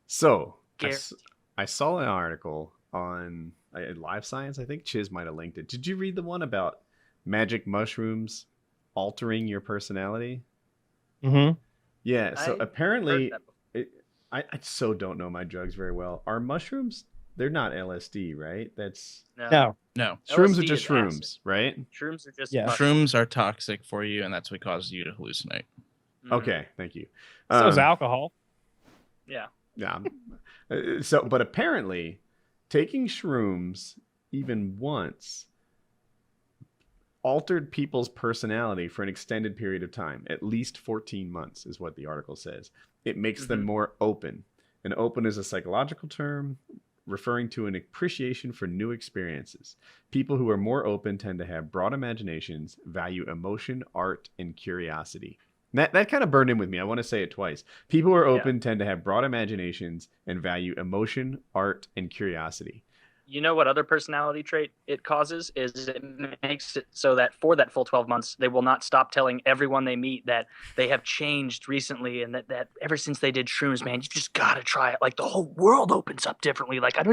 So Gary. I saw an article on Live Science. I think Chiz might have linked it. Did you read the one about magic mushrooms altering your personality? Mm-hmm. Yeah. So I heard apparently, that I so don't know my drugs very well. Are mushrooms? They're not LSD, right? That's before. No. No. shrooms are LSD just is acid. shrooms, right? Shrooms are just Yeah. mushrooms. Shrooms are toxic for you, and that's what causes you to hallucinate. Mhm. Okay, thank you. So is alcohol. Yeah. Yeah. But apparently, taking shrooms even once altered people's personality for an extended period of time. At least 14 months is what the article says. It makes them more open. And open is a psychological term referring to an appreciation for new experiences. People who are more open tend to have broad imaginations, value emotion, art, and curiosity. That kind of burned in with me. I want to say it twice. People who are open tend to have broad imaginations and value emotion, art, and curiosity. You know what other personality trait it causes is it makes it so that for that full 12 months, they will not stop telling everyone they meet that they have changed recently and that ever since they did shrooms, man, you just gotta try it. Like the whole world opens up differently. Like I don't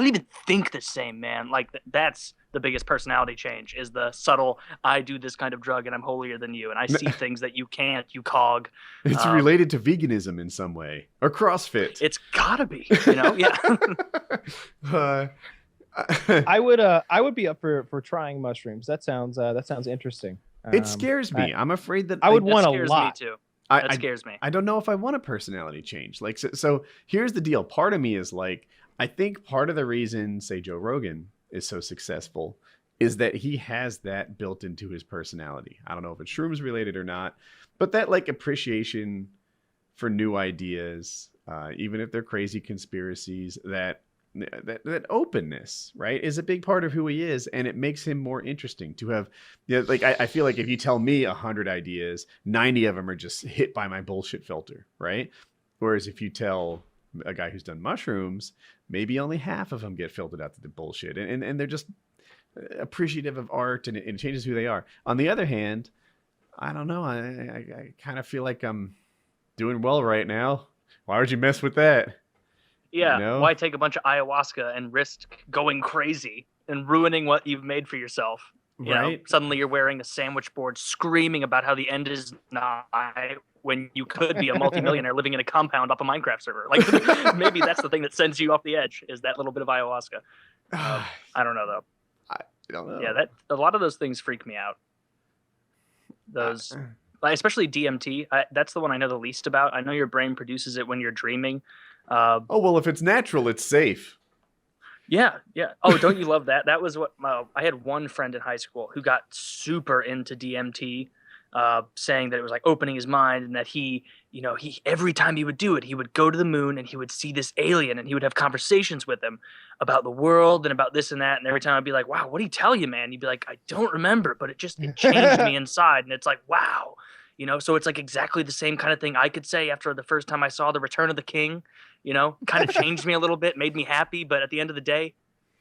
even think the same, man. Like that's the biggest personality change is the subtle, I do this kind of drug and I'm holier than you. And I see things that you can't, you cog. It's related to veganism in some way or CrossFit. It's gotta be, yeah. I would be up for trying mushrooms. That sounds interesting. It scares me. I'm afraid that I would That want a scares lot. me too. That scares me. I don't know if I want a personality change. Like, so here's the deal. Part of me is like, I think part of the reason, say, Joe Rogan is so successful is that he has that built into his personality. I don't know if it's shrooms related or not, but that like appreciation for new ideas, even if they're crazy conspiracies, that openness, right, is a big part of who he is, and it makes him more interesting to have. Like I feel like if you tell me 100 ideas, 90 of them are just hit by my bullshit filter, right? Whereas if you tell a guy who's done mushrooms, maybe only half of them get filtered out to the bullshit, and they're just appreciative of art, and it changes who they are. On the other hand, I don't know. I kind of feel like I'm doing well right now. Why would you mess with that? Yeah, You know? why take a bunch of ayahuasca and risk going crazy and ruining what you've made for yourself? You know, Right? suddenly you're wearing a sandwich board screaming about how the end is nigh when you could be a multimillionaire living in a compound off a Minecraft server. Like maybe that's the thing that sends you off the edge is that little bit of ayahuasca. I don't know though. I don't know. Yeah, that a lot of those things freak me out. Those, like, especially DMT. That's the one I know the least about. I know your brain produces it when you're dreaming. Oh, well, if it's natural, it's safe. Yeah. Oh, don't you love that? That was what I had one friend in high school who got super into DMT, saying that it was like opening his mind and that he every time he would do it, he would go to the moon and he would see this alien and he would have conversations with him about the world and about this and that. And every time I'd be like, wow, what did he tell you, man? He'd be like, I don't remember, but it changed me inside. And it's like, wow. So it's like exactly the same kind of thing I could say after the first time I saw The Return of the King, kind of changed me a little bit, made me happy. But at the end of the day,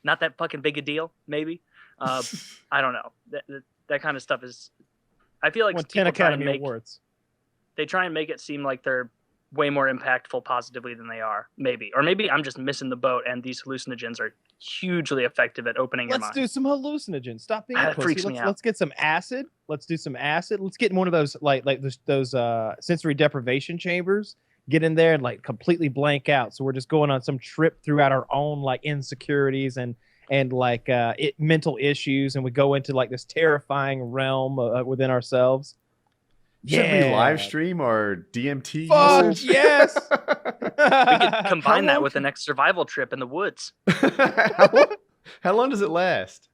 not that fucking big a deal, maybe. I don't know. That kind of stuff is, I feel like Won 10 Academy Awards. They try and make it seem like they're way more impactful positively than they are, maybe. Or maybe I'm just missing the boat and these hallucinogens are hugely effective at opening your mind. Let's do some hallucinogens. Stop being a That pussy. freaks me out. Let's get some acid. Let's do some acid. Let's get in one of those like those sensory deprivation chambers. Get in there and like completely blank out. So we're just going on some trip throughout our own like insecurities and like mental issues, and we go into like this terrifying realm within ourselves. Should we live stream our DMT Fuck usage? yes. We could combine that with the next survival trip in the woods. How long does it last?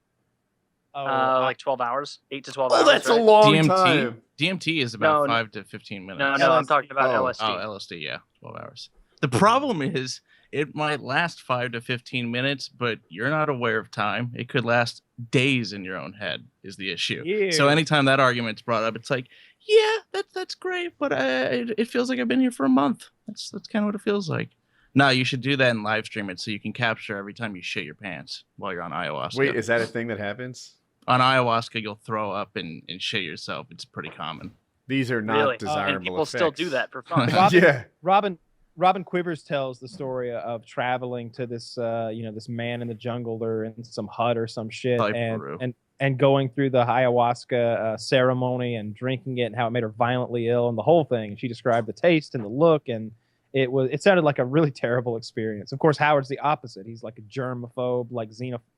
Like 12 hours, 8 to 12 Oh, hours. that's a right? long time. DMT is about No, 5 to 15 minutes. No, I'm talking about Oh. LSD. Oh, LSD, yeah, 12 hours. The problem is it might last 5 to 15 minutes, but you're not aware of time. It could last days in your own head is the issue. Yeah. So anytime that argument's brought up, it's like, yeah, that's great, but it feels like I've been here for a month. That's kind of what it feels like. No, you should do that and live stream it so you can capture every time you shit your pants while you're on ayahuasca. Wait, is that a thing that happens? On ayahuasca, you'll throw up and shit yourself. It's pretty common. These are not Really? desirable And people effects. still do that for fun. Robin, Yeah. Robin, Robin Quivers tells the story of traveling to this, this man in the jungle or in some hut or some shit, Probably and Peru. and going through the ayahuasca ceremony and drinking it, and how it made her violently ill and the whole thing. And she described the taste and the look, and it sounded like a really terrible experience. Of course, Howard's the opposite. He's like a germaphobe, like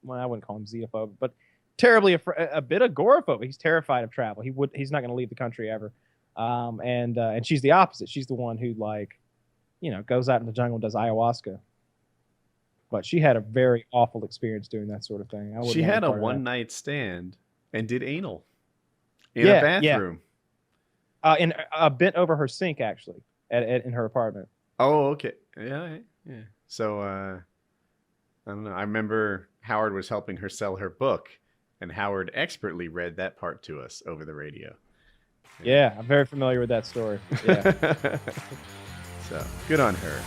well, I wouldn't call him xenophobe, but terribly a bit agoraphobic. He's terrified of travel. He's not going to leave the country ever. And she's the opposite. She's the one who goes out in the jungle and does ayahuasca. But she had a very awful experience doing that sort of thing. She had a one-night stand and did anal in a bathroom. In a bent over her sink, actually, in her apartment. Oh, okay. Yeah. So, I don't know. I remember Howard was helping her sell her book, and Howard expertly read that part to us over the radio. Yeah, I'm very familiar with that story. Yeah. So, good on her.